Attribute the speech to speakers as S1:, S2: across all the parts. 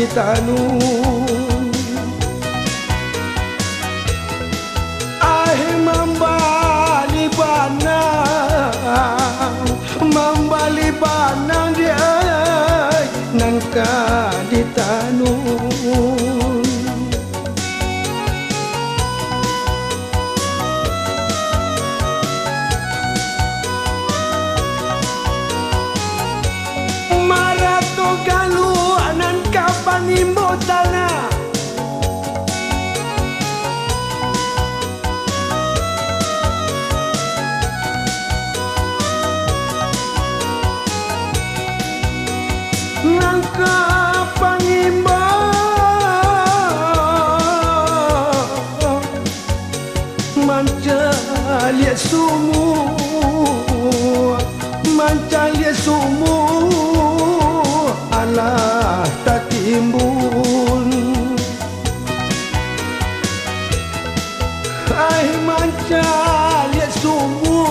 S1: di tanun membali banang dia nangka di tanun marato galu anan kapan imbo tanah nangka pangimba mancalia sumu alah tak timbun ai mancalia sumu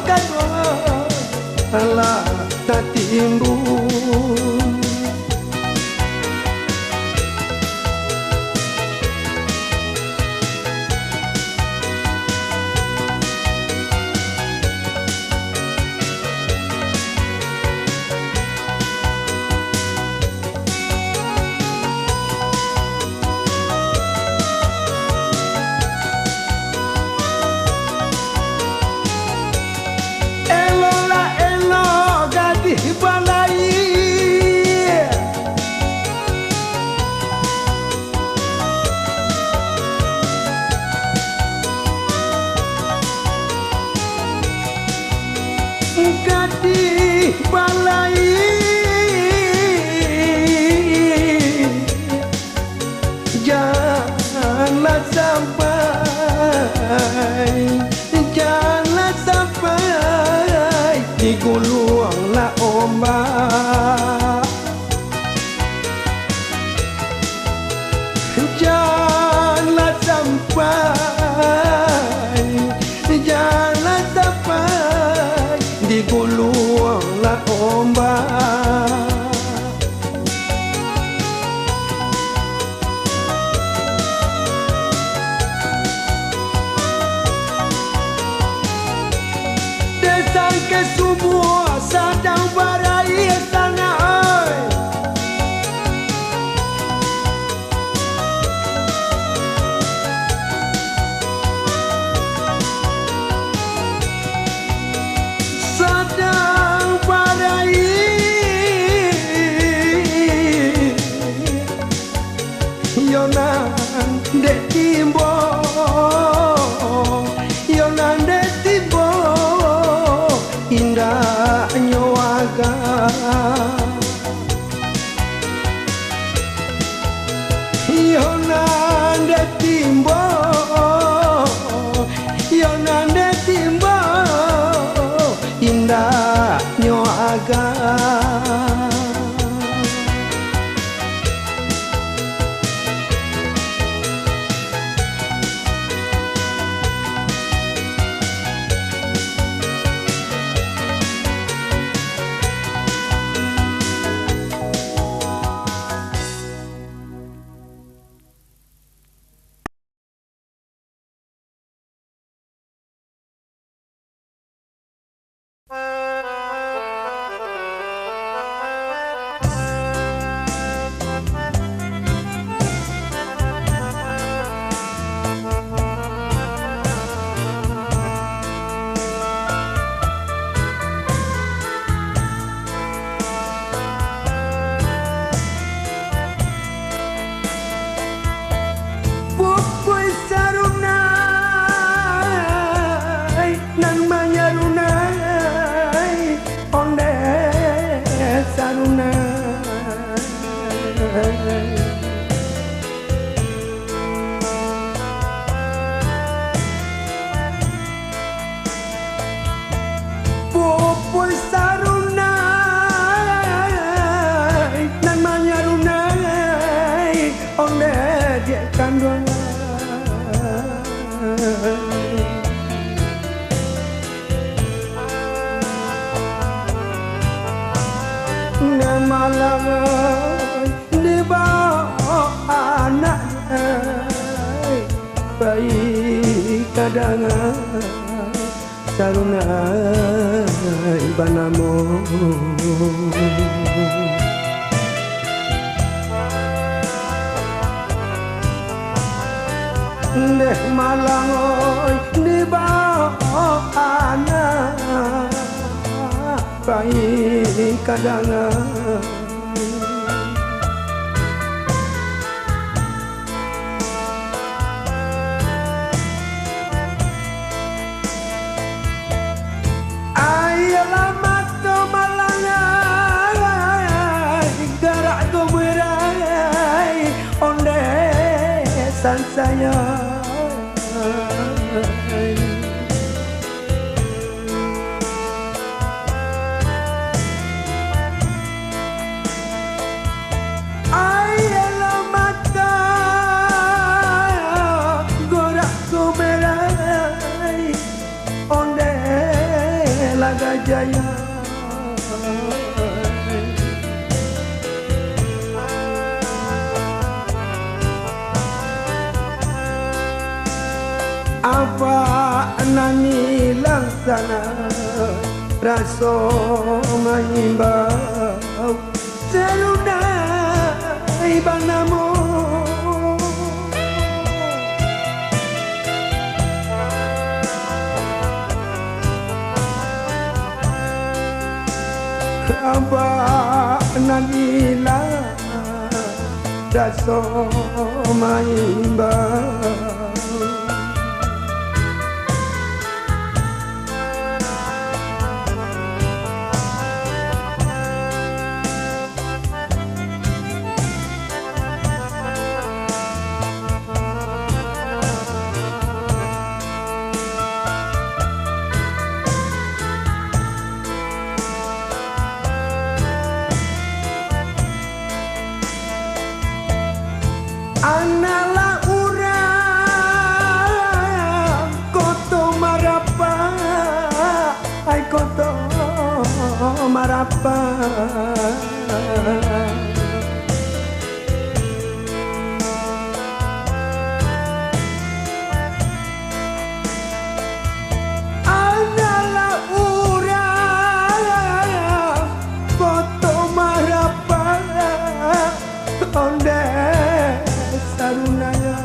S1: kan alah tak timbun gadih balai janganlah sampai digulunglah ombak janganlah sampai digulunglah ombak desang ke subuh sadang barai sana yonan de timbo indah nyoaga yonan de timbo indah nyoaga Malang di bawah anak baik kadang saruna ibanamo deh Malang di bawah anak baik kadang ayalah mata Malang gerak tu berai onde san saya Jaya apa nani laksana raso mengimbau seruna ibanamu apa nanila raso maimbau Analah urang koto marapa ai koto marapa Analah urang koto marapa onde sarunaya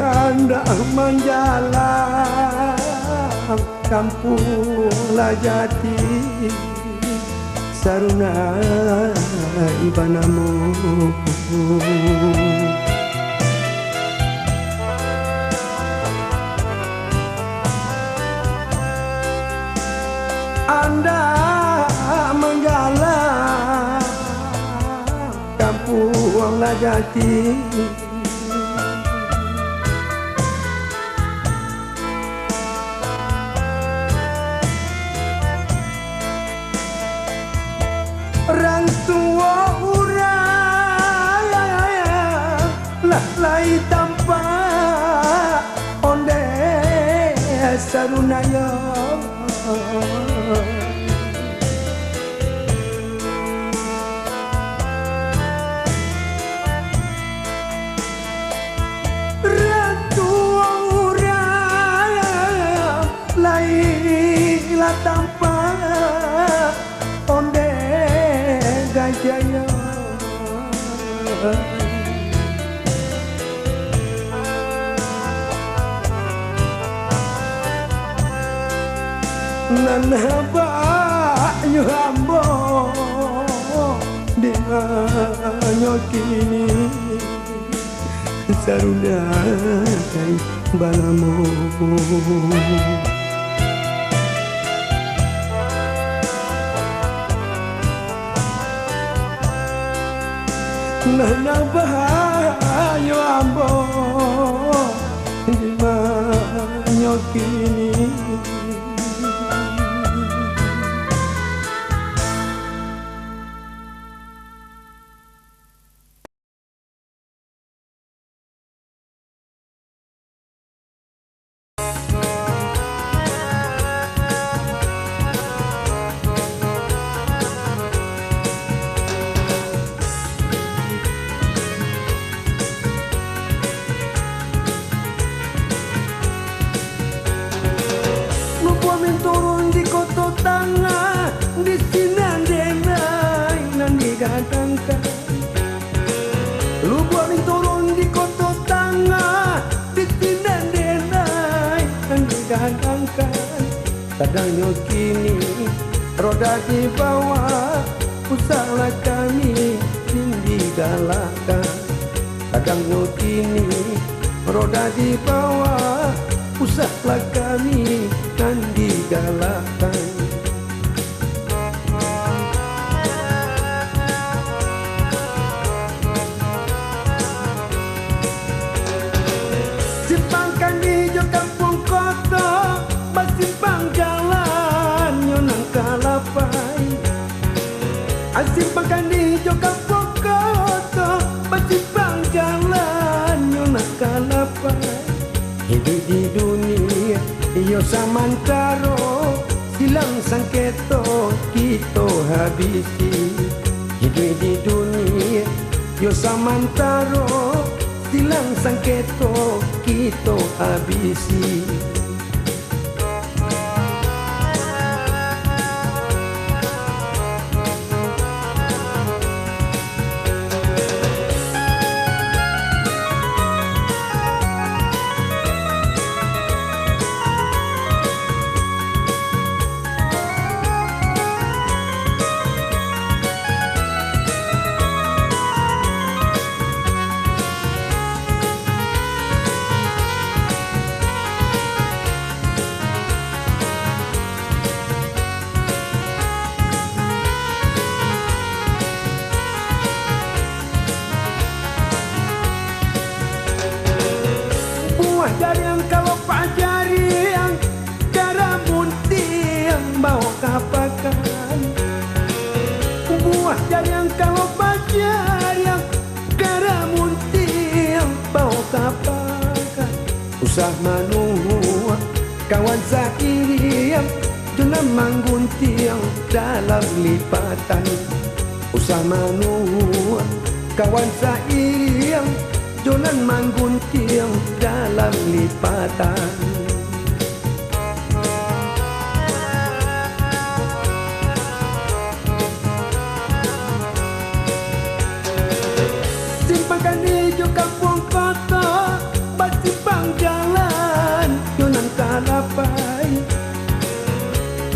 S1: hendak menjalan kampung Lajati saruna ibanamu Anda menggalang kampung Lajati orang tua urang lai tanpa onde sarunaya Ratu urang laila tanpa onde gajaya nanaba nyambo di nyokini saruna balamu nanaba nyambo di nyokini Kadangnya kini roda di bawah, usahlah kami tinggi galakkan. Kadangnya kini roda di bawah, usahlah kami kan digalakkan. Simpangkan hijau kampung kota, simpang jalan nyonang kalapai. Simpangkan hijau kampung kota, simpang jalan nyonang kalapai. Hidup di dunia iyo samantaro, silang sangketo kita habisi. Hidup di dunia iyo samantaro, silang sangketo kita habisi. Jariang kalau pak jariang, cara buntiang bawa kapakan. Buah jariang kalau pak jariang, cara buntiang bawa kapakan. Usah manuh kawan sairiang, jangan mangguntiang dalam lipatan. Usah manuh kawan sairiang, jonan mangguntiang dalam lipatan. Simpangkan hijau kampung kota, simpang jalan jonan kalapai.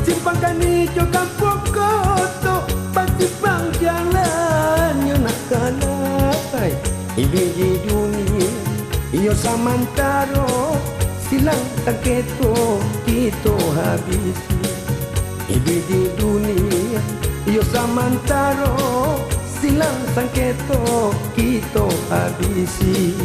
S1: Simpangkan hijau kampung kota, simpang jalan jonan kalapai. Hidup di dunia iyo samantaro, silang sangketo kita habisi. Hidup di dunia iyo samantaro, silang sangketo kita habisi.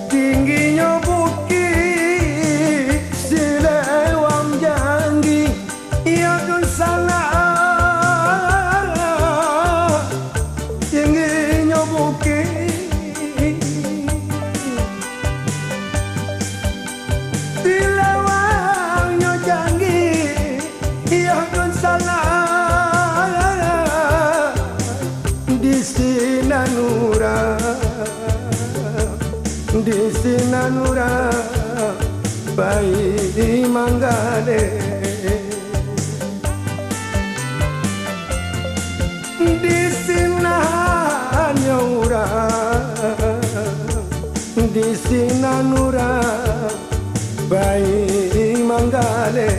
S1: Tingginya bukit silewang janggi, ia pun salah. Tingginya bukit silewangnya janggi, ia pun salah. Di Sinanura, di Sinanura bayi di Manggale. Di Sinanura, di Sinanura bayi di Manggale.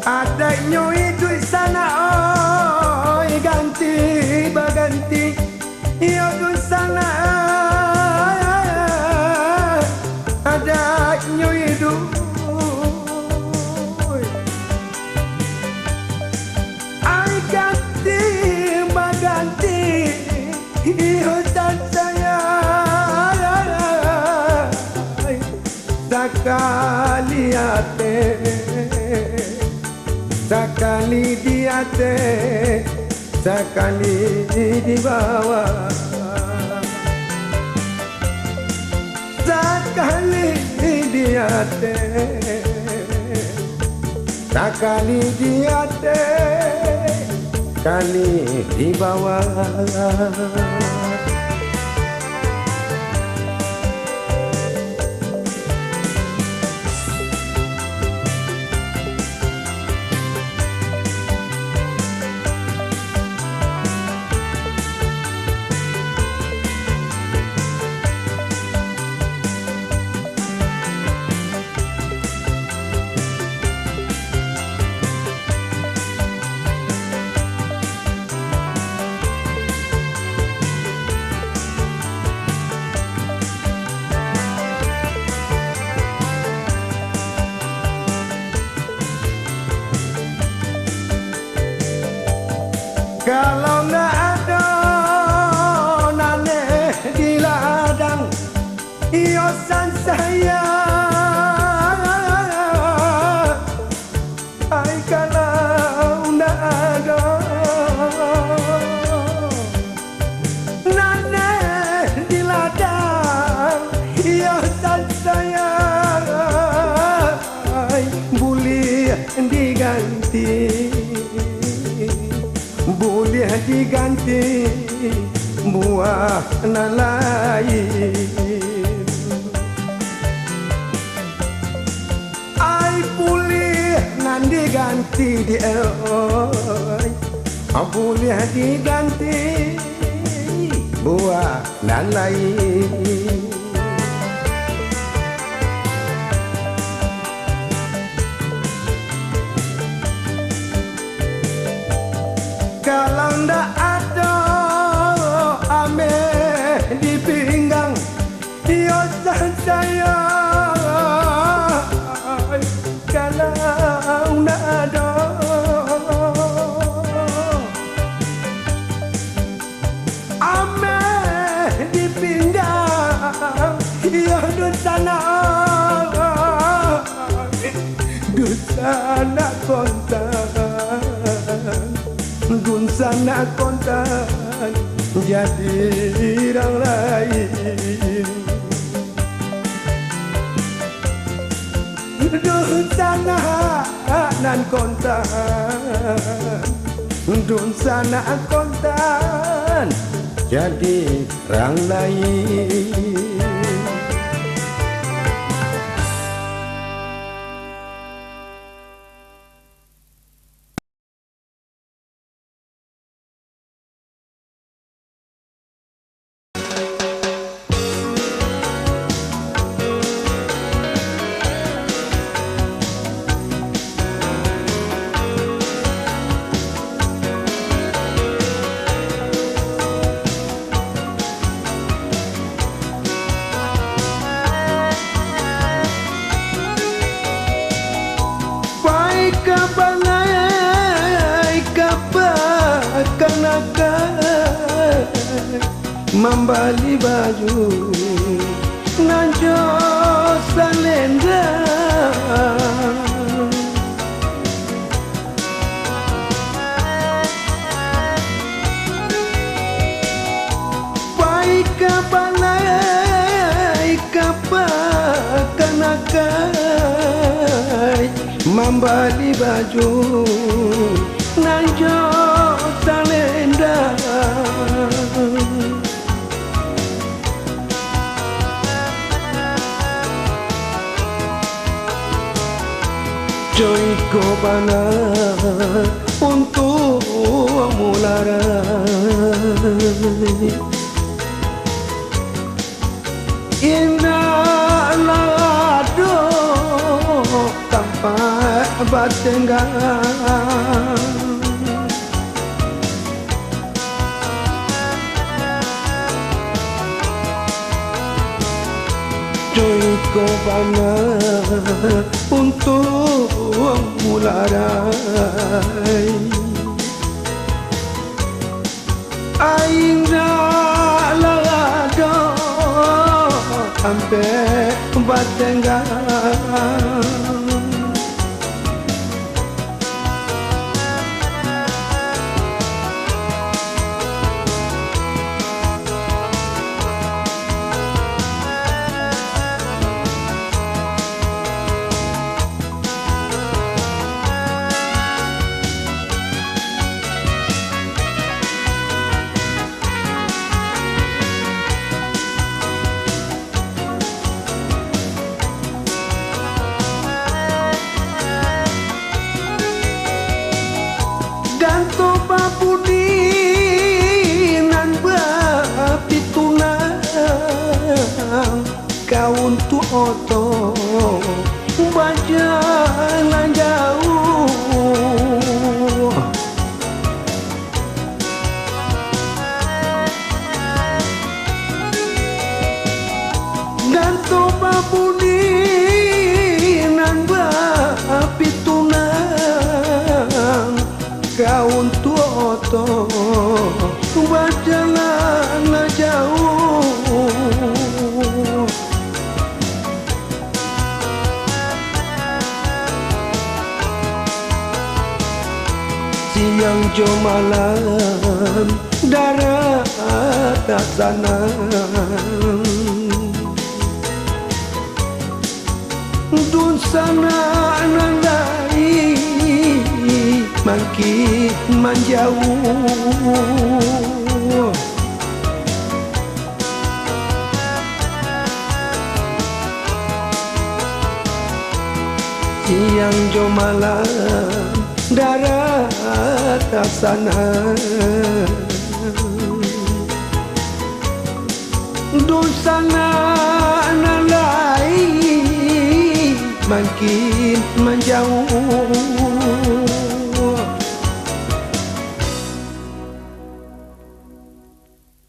S1: Adanya itu sana, oi ganti baganti, iya tu sana. Adanya itu Hutan saya sekali ate, sekali di ate, sekali di bawah, sekali di ate, sekali di ate, kali di bawah. Kalau nggak ada nane di ladang, iosan saya. Ay, kalau nggak ada nane di ladang, iosan saya. Ay, boleh diganti, boleh diganti buah lain. Ai boleh nan diganti dia, boleh diganti buah lain. Kalau ndak ada ame di pinggang, iosan saya. Kalau ndak ada ame di pinggang, ia dosana, dosana kontan. Dun sana kontan jadi orang lain. Dun sana nan kontan, dun sana kontan jadi orang lain. Membali baju nanjo salenda, baik kapanai kapakanakai membali baju nanjo salenda. Joy ko bana untuk mularai, indah lado tanpa batenggang. Joy ko bana untuk mularai, aing sampai Batenggang. Toba budi nan bapituna kaun tu oto bajalan jauh. Dan toba budi nan bapituna kau untuk oto berjalan jauh. Siang jo malam darat tak sana dun sana nandai makin menjauh. Siang jo malam darat tak sana dosana nalai makin menjauh.